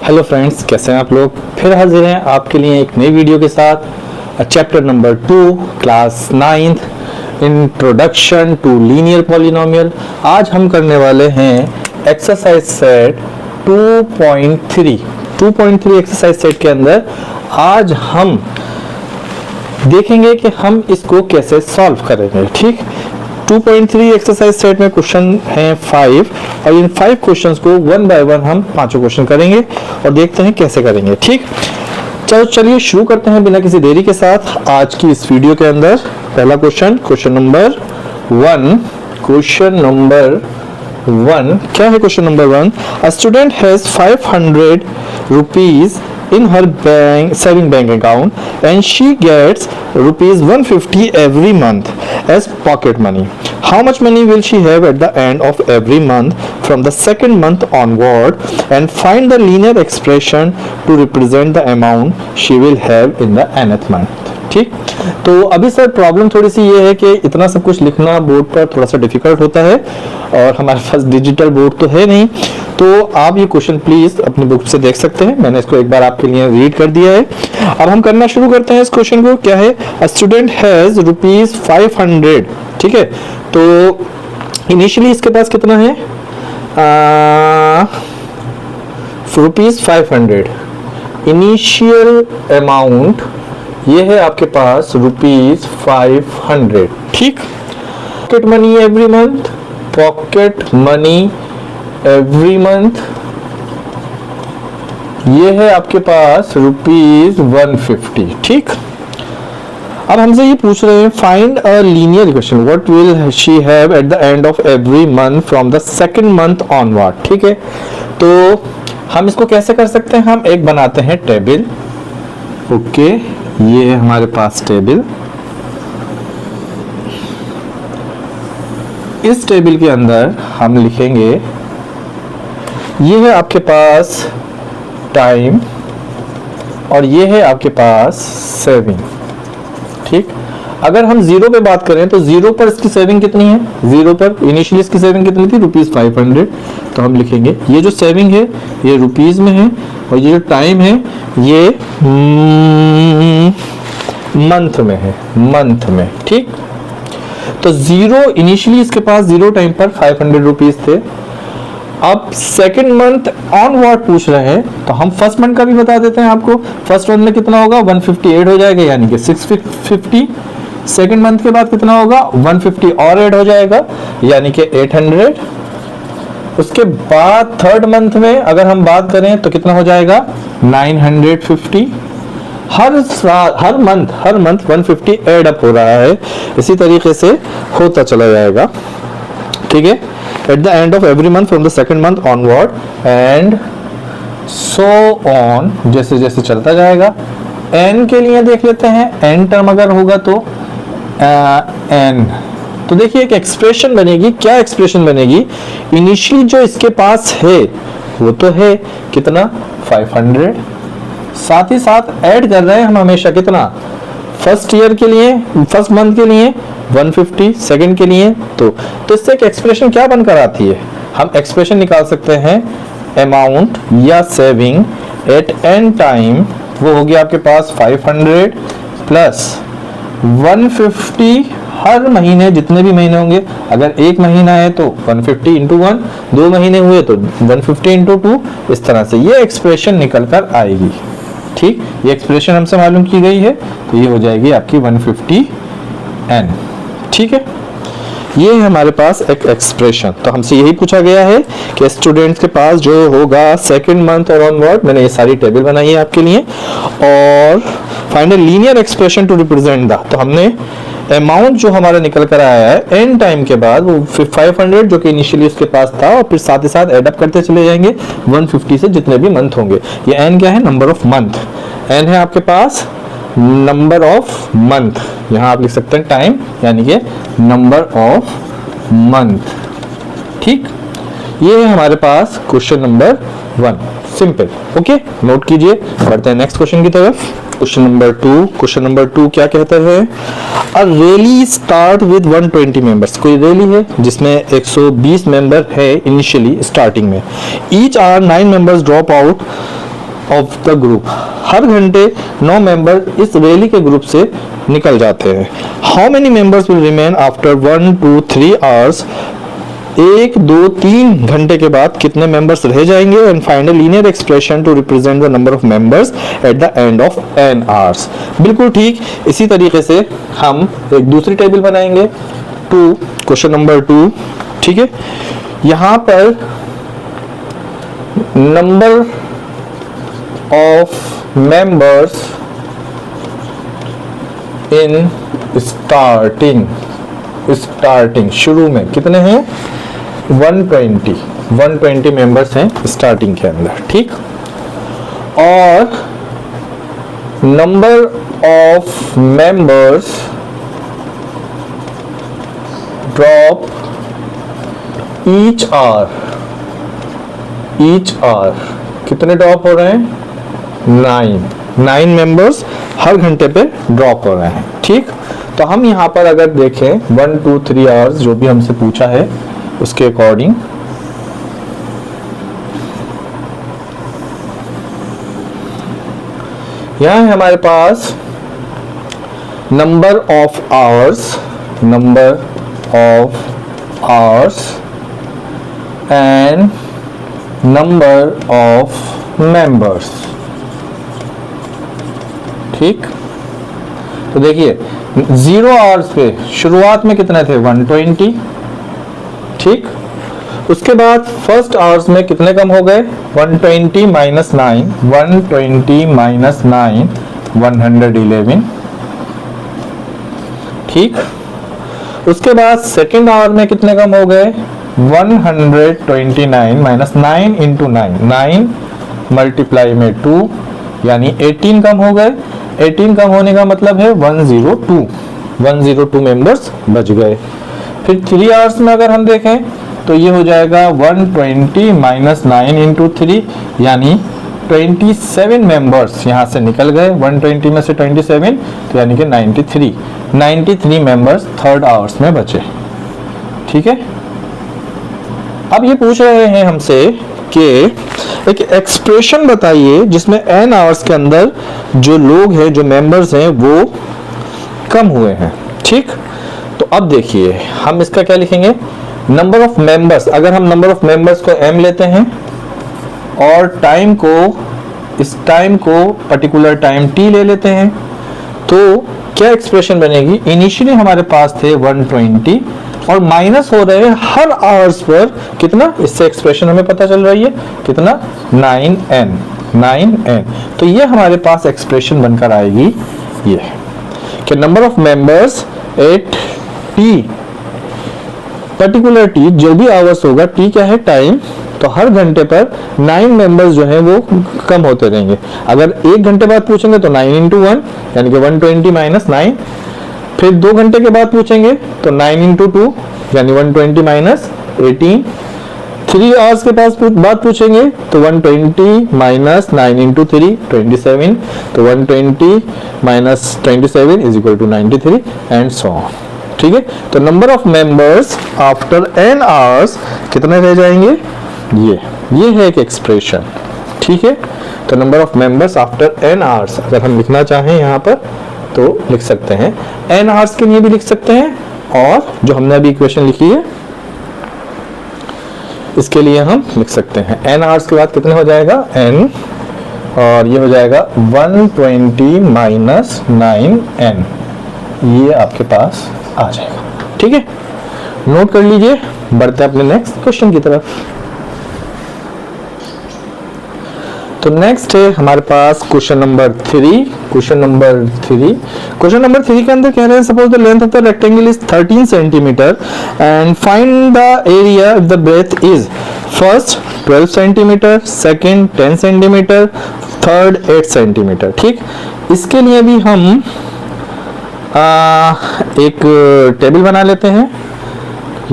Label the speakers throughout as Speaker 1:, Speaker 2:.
Speaker 1: Hello friends, कैसे हैं आप लोग। फिर हाजिर हैं आपके लिए एक नई वीडियो के साथ। Chapter number 2 class 9th introduction to linear polynomial. आज हम करने वाले हैं एक्सरसाइज सेट 2.3 एक्सरसाइज सेट के अंदर आज हम देखेंगे कि हम इसको कैसे सॉल्व करेंगे। ठीक, 2.3 एक्सरसाइज सेट में क्वेश्चन हैं 5 और इन 5 क्वेश्चंस को वन बाय वन हम पांचों क्वेश्चन करेंगे और देखते हैं कैसे करेंगे। ठीक, चलिए शुरू करते हैं बिना किसी देरी के साथ आज की इस वीडियो के अंदर। पहला क्वेश्चन नंबर 1 क्या है। Question number 1, a student has 500 rupees in her saving bank account and she gets rupees 150 every month as pocket money. How much money will she have at the end of every month from the second month onward, and find the linear expression to represent the amount she will have in the nth month. ठीक, तो अभी sir problem थोड़ी सी ये है कि इतना सब कुछ लिखना बोर्ड पर थोड़ा सा डिफिकल्ट होता है और हमारे पास डिजिटल बोर्ड तो है नहीं, तो आप ये क्वेश्चन प्लीज अपनी बुक से देख सकते हैं। मैंने इसको एक बार आपके लिए रीड कर दिया है। अब हम करना शुरू करते हैं इस क्वेश्चन को। क्या है, अ स्टूडेंट हैज रुपीज 500। ठीक है, तो इनिशियली इसके पास कितना है, रुपीज 500 इनिशियल अमाउंट, ये है आपके पास रुपीज 500। ठीक, pocket money every month, pocket money every month ये है आपके पास रुपीज 150। ठीक, अब हमसे ये पूछ रहे हैं find a linear equation what will she have eight the end of every month from the second month onward. ठीक है, तो हम इसको कैसे कर सकते हैं, हम एक बनाते हैं टेबल। ओके, ये है हमारे पास टेबल। इस टेबल के अंदर हम लिखेंगे, ये है आपके पास टाइम और ये है आपके पास सेविंग। ठीक, अगर हम जीरो पे बात करें तो जीरो पर इसकी सेविंग कितनी है, जीरो पर इनिशियली इसकी सेविंग कितनी थी, रुपीज 500। तो हम लिखेंगे ये जो सेविंग है ये रुपीज में है और ये जो टाइम है ये मंथ में है, मंथ में। ठीक, तो जीरो इनिशियली इसके पास जीरो टाइम पर 500 रुपीज थे। अब सेकंड मंथ ऑनवर्ड पूछ रहे हैं तो हम फर्स्ट मंथ का भी बता देते हैं आपको। फर्स्ट मंथ में कितना होगा, 158 हो जाएगा यानी कि 650। सेकंड मंथ के बाद कितना होगा, 150 और ऐड हो जाएगा यानी कि 800। उसके बाद थर्ड मंथ में अगर हम बात करें तो कितना हो जाएगा, 950। हर मंथ 150 ऐड अप हो रहा है, इसी तरीके से होता चला जाएगा। ठीक है, eight the end of every month from the second month onward and so on, जैसे जैसे चलता जाएगा। एन के लिए देख लेते हैं, एन टर्म अगर होगा तो एन, तो देखिए एक एक्सप्रेशन बनेगी। क्या एक्सप्रेशन बनेगी, इनिशियली जो इसके पास है वो तो है कितना, 500, साथ ही साथ ऐड कर रहे हैं हम हमेशा कितना, फर्स्ट ईयर के लिए, फर्स्ट मंथ के लिए 150, सेकंड के लिए तो इससे एक एक्सप्रेशन क्या बनकर आती है, हम एक्सप्रेशन निकाल सकते हैं अमाउंट या सेविंग एट एन टाइम, वो हो गया आपके पास 500 प्लस 150 हर महीने, जितने भी महीने होंगे, अगर एक महीना है तो 150 इंटू 1, 2 महीने हुए तो 150 इंटू 2, इस तरह से ये एक्सप्रेशन निकल कर आएगी। ठीक, ये एक्सप्रेशन हमसे मालूम की गई है तो ये हो जाएगी आपकी 150n। ठीक है, ये है हमारे पास एक एक्सप्रेशन। तो हमसे यही पूछा गया है कि स्टूडेंट्स के पास जो होगा सेकंड मंथ और ऑनवर्ड, मैंने ये सारी टेबल बनाई है आपके लिए, और find a linear expression to represent the, तो हमने अमाउंट जो हमारा निकल कर आया है एन टाइम के बाद वो 500 जो कि इनिशियली उसके पास था और फिर साथ ही साथ ऐड अप करते चले जाएंगे 150 से जितने भी मंथ होंगे। ये एन क्या है, नंबर ऑफ मंथ। एन है आपके पास नंबर ऑफ मंथ, यहाँ आप लिख सकते हैं टाइम यानी कि नंबर ऑफ मंथ। ठीक, ये है हमारे पास question number 1, simple. Okay, note कीजिए, बढ़ते हैं नेक्स्ट क्वेश्चन की तरफ। क्वेश्चन नंबर 2 क्या कहता है, a rally start with 120 members. कोई रैली है जिसमें 120 मेंबर है इनिशियली स्टार्टिंग में। Each hour 9 members drop out of the group, हर घंटे 9 मेंबर इस रैली के ग्रुप से निकल जाते हैं। How many members will remain after 1 2 3 hours, 1 2 3 घंटे के बाद कितने मेंबर्स रह जाएंगे। And find a linear expression to represent the number of members at the end of n hours. बिल्कुल ठीक, इसी तरीके से हम एक दूसरी टेबल बनाएंगे। क्वेश्चन नंबर 2, ठीक है। यहां पर number of members in starting शुरू में कितने हैं, 120 मेंबर्स हैं स्टार्टिंग के अंदर, ठीक। और number of members drop each hour कितने ड्रॉप हो रहे हैं, 9 मेंबर्स हर घंटे पे ड्रॉप हो रहे हैं, ठीक। तो हम यहां पर अगर देखें 1 2 3 आवर्स जो भी हमसे पूछा है उसके अकॉर्डिंग यहां है हमारे पास number of hours and number of members, ठीक। तो देखिए 0 आवर्स पे शुरुआत में कितने थे, 120, ठीक। उसके बाद फर्स्ट आवर्स में कितने कम हो गए, 120 माइनस 9, 111, ठीक। उसके बाद सेकेंड आवर में कितने कम हो गए, 129 माइनस 9 इंटू 9 मल्टीप्लाई में 2 यानी 18 कम हो गए। 18 कम होने का मतलब है 102 मेंबर्स बच गए। फिर 3 आवर्स में अगर हम देखें तो ये हो जाएगा 120 माइनस 9 इंटू 3 यानी 27 मेंबर्स यहाँ से निकल गए। 120 में से 27 तो यानी कि 93 मेंबर्स थर्ड आवर्स में बचे, ठीक है। अब ये पूछ रहे हैं हमसे कि एक एक्सप्रेशन बताइए जिसमें n आवर्स के अंदर जो लोग हैं, जो मेंबर्स हैं वो कम हुए हैं, ठीक। तो अब देखिए हम इसका क्या लिखेंगे, नंबर ऑफ मेंबर्स, अगर हम नंबर ऑफ मेंबर्स को m लेते हैं और टाइम को, इस टाइम को पर्टिकुलर टाइम t ले लेते हैं तो क्या एक्सप्रेशन बनेगी। इनिशियली हमारे पास थे 120 और माइनस हो रहे हैं हर आवर्स पर कितना, इससे एक्सप्रेशन हमें पता चल रही है कितना, 9n। तो ये हमारे पास एक्सप्रेशन बनकर आएगी ये कि number of members eight t particular t, जो भी आवर्स होगा, t क्या है टाइम, तो हर घंटे पर 9 मेंबर्स जो हैं वो कम होते रहेंगे। अगर 1 घंटे बाद पूछेंगे तो 9 इंटू 1 यानी कि 120 माइनस 9। फिर 2 घंटे के बाद पूछेंगे तो 9 इंटू 2 यानी 120 माइनस 18। 3 आवर्स के पास बाद पूछेंगे तो 120 माइनस 9 इंटू 3 27, तो 120 minus 27 is equal to 93 and so on, ठीक है। तो number of members after n hours कितने रह जाएंगे, ये है एक एक्सप्रेशन, ठीक है। तो number of members after n hours अगर हम लिखना चाहें यहाँ पर तो लिख सकते हैं, n आवर्स के लिए भी लिख सकते हैं और जो हमने अभी इक्वेशन लिखी है इसके लिए हम लिख सकते हैं। n आवर्स के बाद कितने हो जाएगा, n और ये हो जाएगा 120 माइनस 9n, ये आपके पास आ जाएगा, ठीक है। नोट कर लीजिए, बढ़ते हैं अपने नेक्स्ट क्वेश्चन की तरफ। तो नेक्स्ट है हमारे पास क्वेश्चन नंबर 3। क्वेश्चन नंबर 3 के अंदर कह रहे हैं suppose the length of the rectangle is 13 centimetre and find the area if the breadth is first 12 centimetre, second 10 centimetre, third 8 centimetre, ठीक। इसके लिए भी हम एक टेबल बना लेते हैं।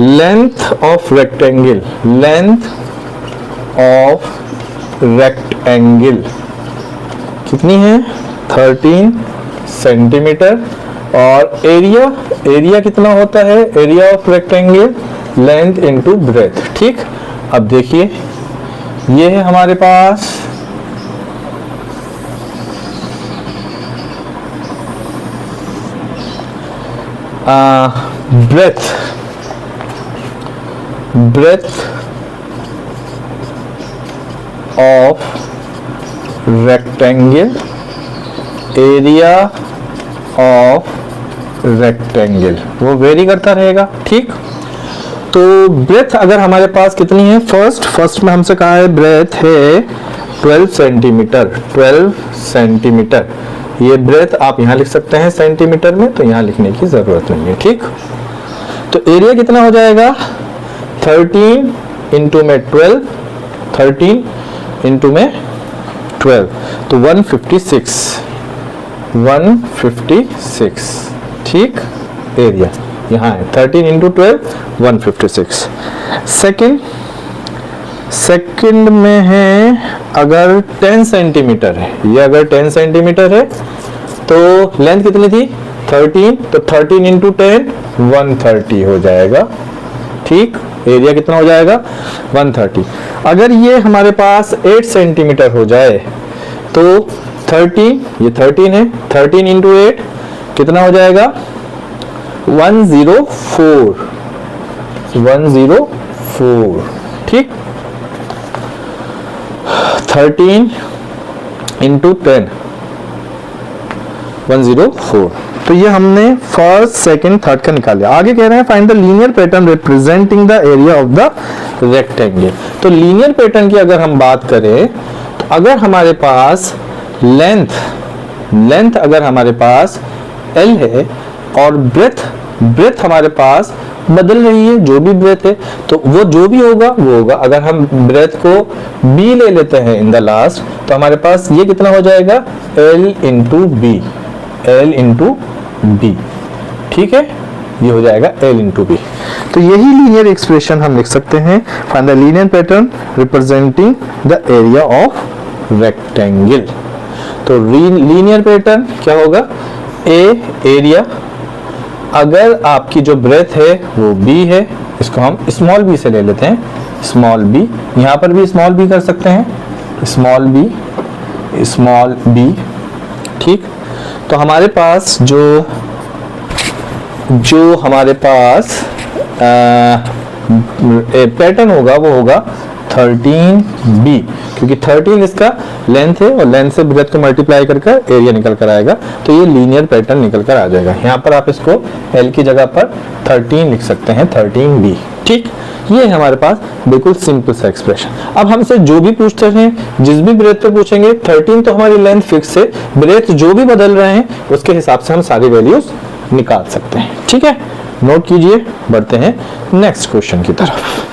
Speaker 1: लेंथ ऑफ रेक्टेंगल, कितनी है, 13 सेंटीमीटर और एरिया कितना होता है, area of rectangle length into breadth, ठीक। अब देखिए ये है हमारे पास breadth of rectangle, area of rectangle, वो वेरी करता रहेगा। ठीक, तो ब्रेथ अगर हमारे पास कितनी है, फर्स्ट में हमसे कहा है ब्रेथ है 12 सेंटीमीटर, 12 सेंटीमीटर। ये ब्रेथ आप यहाँ लिख सकते हैं सेंटीमीटर में, तो यहाँ लिखने की जरूरत नहीं है। ठीक, तो एरिया कितना हो जाएगा, 13 इंटू में 12, 13 इंटू में 12, तो 156। ठीक, एरिया यहाँ है 13 इंटू 12, 156। सेकंड में है अगर 10 सेंटीमीटर है, ये अगर 10 सेंटीमीटर है तो लेंथ कितनी थी 13, तो 13 इंटू 10 130 हो जाएगा। ठीक, एरिया कितना हो जाएगा 130। अगर ये हमारे पास 8 सेंटीमीटर हो जाए तो 13, ये 13 है, 13 इंटू 8 कितना हो जाएगा 104। ठीक, 13 इंटू 10 104। तो ये हमने फर्स्ट, सेकंड, थर्ड का निकाल लिया। आगे कह रहे हैं find the linear pattern representing the area of the rectangle. तो लीनियर पैटर्न की अगर हम बात करें तो अगर हमारे पास लेंथ अगर हमारे पास L है और ब्रेथ हमारे पास बदल रही है, जो भी ब्रेथ है तो वो जो भी होगा वो होगा। अगर हम ब्रेथ को B ले लेते हैं इन द लास्ट, तो हमारे पास ये कितना हो जाएगा L इंटू बी। ठीक है, ये हो जाएगा L इंटू बी। तो यही लीनियर एक्सप्रेशन हम लिख सकते हैं, find the linear pattern representing the area of rectangle. तो लीनियर पैटर्न क्या होगा, एरिया, अगर आपकी जो ब्रेथ है वो b है, इसको हम स्मॉल b से ले लेते हैं, स्मॉल b, यहाँ पर भी स्मॉल b कर सकते हैं, स्मॉल b। ठीक, तो हमारे पास जो हमारे पास पैटर्न होगा वो होगा 13b, क्योंकि 13 इसका लेंथ है और लेंथ से ब्रेथ को मल्टीप्लाई करके एरिया निकल कर आएगा, तो ये लीनियर पैटर्न निकल कर आ जाएगा। यहाँ पर आप इसको L की जगह पर 13 लिख सकते हैं, 13b। ठीक, ये है हमारे पास बिल्कुल सिंपल सा एक्सप्रेशन। अब हमसे जो भी पूछते हैं, जिस भी ब्रेथ पे पूछेंगे, 13 तो हमारी लेंथ फिक्स है, ब्रेथ जो भी बदल रहे हैं उसके हिसाब से हम सारी वैल्यूज निकाल सकते हैं। ठीक है, नोट कीजिए, बढ़ते हैं नेक्स्ट क्वेश्चन की तरफ।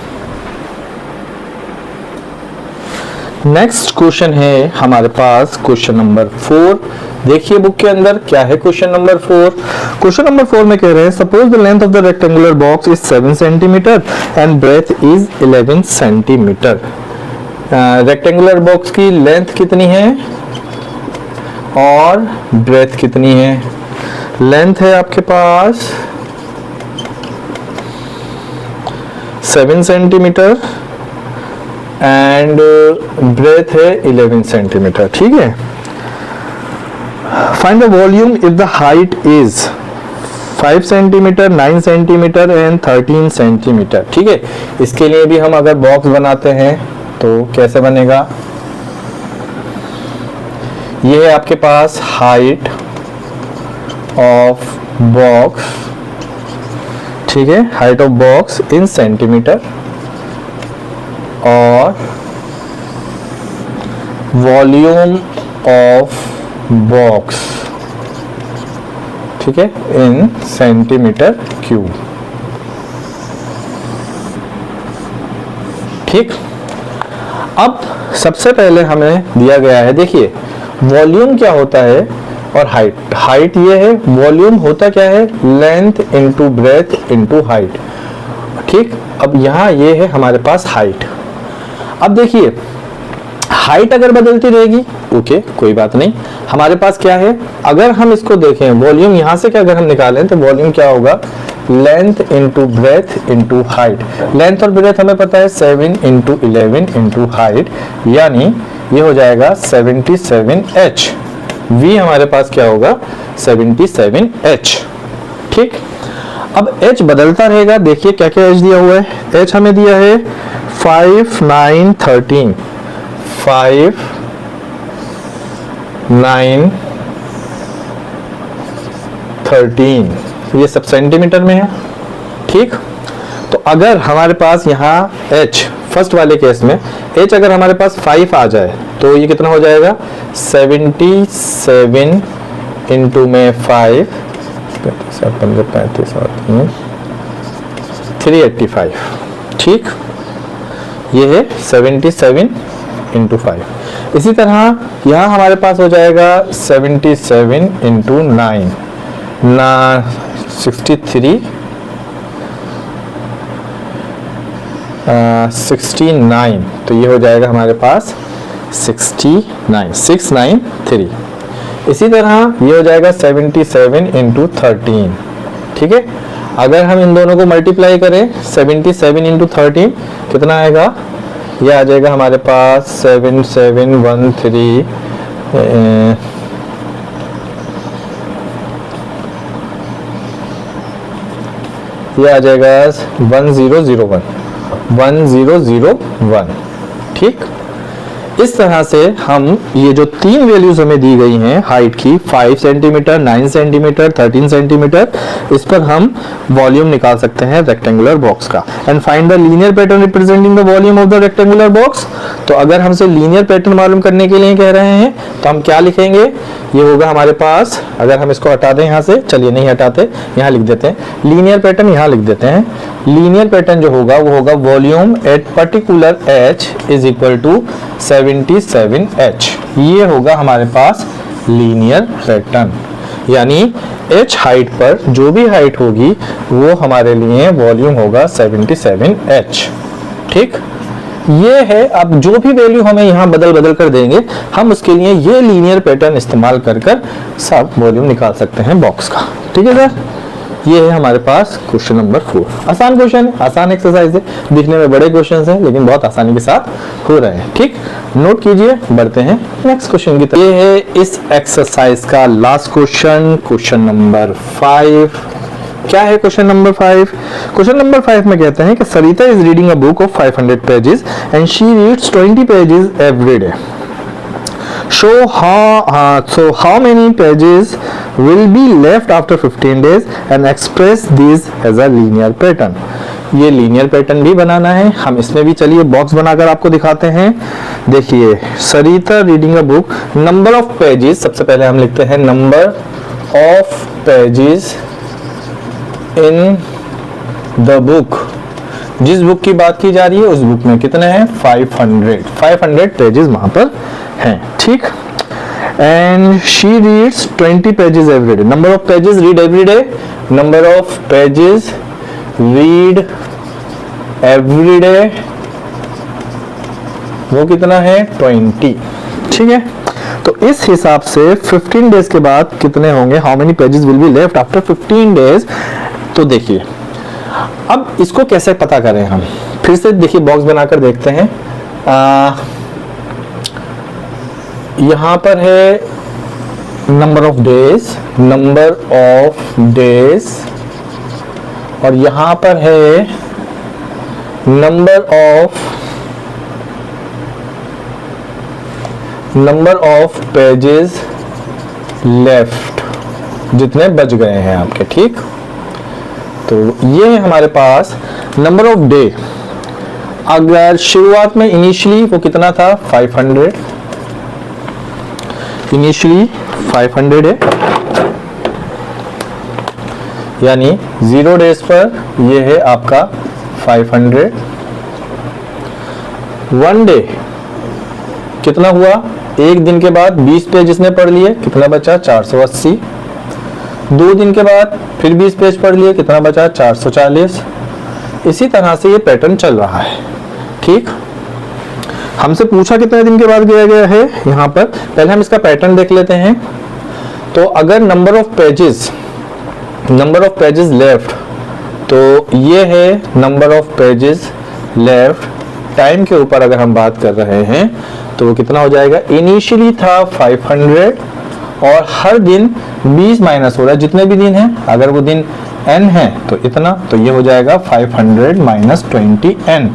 Speaker 1: नेक्स्ट क्वेश्चन है हमारे पास क्वेश्चन नंबर 4। देखिए बुक के अंदर क्या है क्वेश्चन नंबर 4। क्वेश्चन नंबर 4 में कह रहे हैं suppose the length of the rectangular box is 7 centimetre and breadth is 11 centimetre. Rectangular box की लेंथ कितनी है और ब्रेथ कितनी है। लेंथ है आपके पास 7 सेंटीमीटर एंड ब्रेथ है 11 सेंटीमीटर। ठीक है, find the volume if the height is 5 centimetre, 9 centimetre and 13 centimetre. ठीक है, इसके लिए भी हम अगर बॉक्स बनाते हैं तो कैसे बनेगा, ये है आपके पास हाइट ऑफ बॉक्स। ठीक है, height of box in centimetre और वॉल्यूम ऑफ बॉक्स, ठीक है, इन सेंटीमीटर क्यूब। ठीक, अब सबसे पहले हमें दिया गया है, देखिए वॉल्यूम क्या होता है और हाइट ये है, वॉल्यूम होता क्या है, length into breadth into height. ठीक, अब यहाँ ये है हमारे पास हाइट। अब देखिए हाइट अगर बदलती रहेगी ओके कोई बात नहीं, हमारे पास क्या है, अगर हम इसको देखें वॉल्यूम यहाँ से क्या अगर हम निकालें तो वॉल्यूम क्या होगा, length into breadth into height. Length और ब्रेथ हमें पता है 7 इंटू 11 इंटू हाइट, यानी ये हो जाएगा 77h। v हमारे पास क्या होगा 77h। ठीक, अब h बदलता रहेगा। देखिए क्या क्या h दिया हुआ है। h हमें दिया है 5 9 13, 5 9 13, ये सब सेंटीमीटर में है, ठीक। तो अगर हमारे पास यहाँ h फर्स्ट वाले केस में h अगर हमारे पास 5 आ जाए तो ये कितना हो जाएगा 77 इंटू में 5, 385, ठीक। ये है 77 इंटू 5। इसी तरह यहाँ हमारे पास हो जाएगा 77 इंटू 9 ना 63 69, तो ये हो जाएगा हमारे पास 69 693। इसी तरह ये हो जाएगा 77 इंटू 13, ठीक है। अगर हम इन दोनों को मल्टीप्लाई करें 77 इंटू 13 कितना आएगा, ये आ जाएगा हमारे पास 7713 ये आ जाएगा 1001, ठीक। इस तरह से हम ये जो तीन वैल्यूज हमें दी गई हैं हाइट की 5 सेंटीमीटर, 9 सेंटीमीटर, 13 सेंटीमीटर, इस पर हम वॉल्यूम निकाल सकते हैं रेक्टेंगुलर बॉक्स का। And find the linear pattern representing the volume of the rectangular box. तो अगर हमसे लीनियर पैटर्न मालूम करने के लिए कह रहे हैं तो हम क्या लिखेंगे, ये होगा हमारे पास, अगर हम इसको हटा दें यहाँ से, चलिए नहीं हटाते, यहाँ लिख देते हैं लीनियर पैटर्न, यहाँ लिख देते हैं लीनियर पैटर्न जो होगा वो होगा volume at particular h is equal to 77h। ये होगा हमारे पास लीनियर पैटर्न, यानी h हाइट पर जो भी हाइट होगी वो हमारे लिए वॉल्यूम होगा 77h, ठीक। ये है, अब जो भी वैल्यू हमें यहाँ बदल कर देंगे हम उसके लिए ये लीनियर पैटर्न इस्तेमाल कर सब वॉल्यूम निकाल सकते हैं बॉक्स का, ठीक है सर। ये है हमारे पास क्वेश्चन नंबर 4। आसान क्वेश्चन है, आसान एक्सरसाइज है, दिखने में बड़े क्वेश्चन हैं लेकिन बहुत आसानी के साथ हो रहे हैं, ठीक। नोट कीजिए, बढ़ते हैं नेक्स्ट क्वेश्चन की तरफ। ये है इस एक्सरसाइज का लास्ट क्वेश्चन, क्वेश्चन नंबर 5। क्या है क्वेश्चन नंबर 5? क्वेश्चन नंबर 5 में कहते हैं कि Sarita is reading a book of 500 pages and she reads 20 pages every day. So how many pages will be left after 15 days and express these as a linear pattern। ये linear pattern भी बनाना है, हम इसमें भी चलिए बॉक्स बनाकर आपको दिखाते हैं। देखिए Sarita reading a book, number of pages, सबसे पहले हम लिखते हैं number of pages in the book. जिस बुक की बात की जा रही है उस बुक में कितने हैं 500 पेजेस वहां पर हैं, ठीक। And she reads 20 pages every day. Number of pages read every day, number of pages read every day वो कितना है 20, ठीक है। तो इस हिसाब से 15 डेज के बाद कितने होंगे, how many pages will be left after 15 days. तो देखिए अब इसको कैसे पता करें हम, फिर से देखिए बॉक्स बनाकर देखते हैं। यहां पर है नंबर ऑफ डेज और यहां पर है नंबर ऑफ पेजेस लेफ्ट, जितने बच गए हैं आपके, ठीक। तो ये है हमारे पास नंबर ऑफ डे। अगर शुरुआत में इनिशियली वो कितना था 500, इनिशियली 500 है, यानी 0 डेज पर ये है आपका 500। 1 डे कितना हुआ, एक दिन के बाद 20 पेज इसने पढ़ लिए, कितना बचा 480। 2 दिन के बाद फिर 20 पेज पढ़ लिए, कितना बचा 440। इसी तरह से ये पैटर्न चल रहा है, ठीक। हमसे पूछा कितने दिन के बाद किया गया है, यहाँ पर पहले हम इसका पैटर्न देख लेते हैं। तो अगर नंबर ऑफ पेजेस लेफ्ट, तो ये है number of pages left. Time के ऊपर अगर हम बात कर रहे हैं तो वो कितना हो जाएगा, इनिशियली था 500 और हर दिन 20 माइनस हो रहा है, जितने भी दिन हैं, अगर वो दिन n है तो इतना, तो ये हो जाएगा 500 माइनस 20n।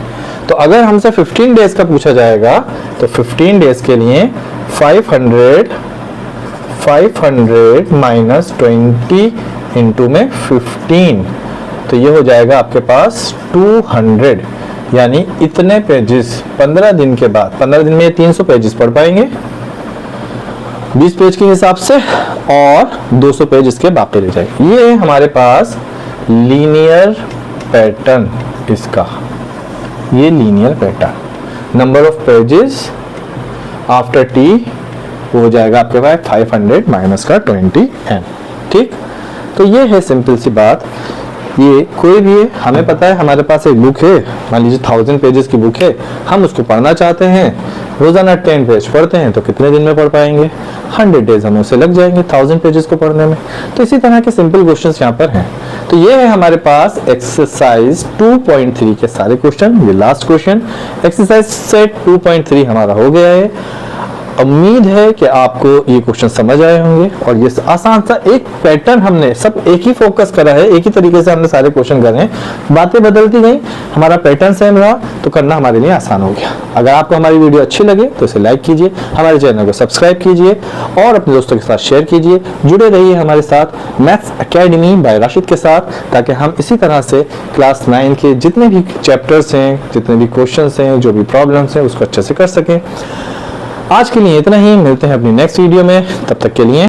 Speaker 1: तो अगर हमसे 15 डेज का पूछा जाएगा तो 15 डेज के लिए 500 माइनस 20 इंटू में 15, तो ये हो जाएगा आपके पास 200, यानी इतने पेजेस 15 दिन के बाद, 15 दिन में ये 300 पेजेस पढ़ पाएंगे 20 पेज के हिसाब से, और 200 पेज इसके बाकी रह जाएंगे। ये है हमारे पास लीनियर पैटर्न इसका, ये linear pattern. Number of pages after T हो जाएगा आपके पास 500 माइनस का 20n। ठीक, तो ये है सिंपल सी बात। ये कोई भी है, हमें पता है हमारे पास एक बुक है, मान लीजिए 1000 पेजेस की बुक है, हम उसको पढ़ना चाहते हैं, रोजाना 10 पेज पढ़ते हैं तो कितने दिन में पढ़ पाएंगे? 100 डेज हमें उसे लग जाएंगे 1000 पेजेस को पढ़ने में। तो इसी तरह के सिंपल क्वेश्चंस यहाँ पर हैं। तो ये है हमारे पास एक्सरसाइज 2.3 के सारे क्वेश्चन। ये लास्ट क्वेश्चन एक्सरसाइज सेट 2.3 हमारा हो गया है। उम्मीद है कि आपको ये क्वेश्चन समझ आए होंगे, और ये आसान सा एक पैटर्न, हमने सब एक ही फोकस करा है, एक ही तरीके से हमने सारे क्वेश्चन करे हैं, बातें बदलती गई, हमारा पैटर्न सेम रहा, तो करना हमारे लिए आसान हो गया। अगर आपको हमारी वीडियो अच्छी लगे तो इसे लाइक कीजिए, हमारे चैनल को सब्सक्राइब कीजिए और अपने दोस्तों के साथ शेयर कीजिए। जुड़े रहिए हमारे साथ मैथ्स एकेडमी बाय राशिद के साथ, ताकि हम इसी तरह से क्लास 9 के जितने भी चैप्टर्स हैं, जितने भी क्वेश्चन हैं, जो भी प्रॉब्लम्स हैं, उसको अच्छे से कर सकें। आज के लिए इतना ही, मिलते हैं अपनी नेक्स्ट वीडियो में, तब तक के लिए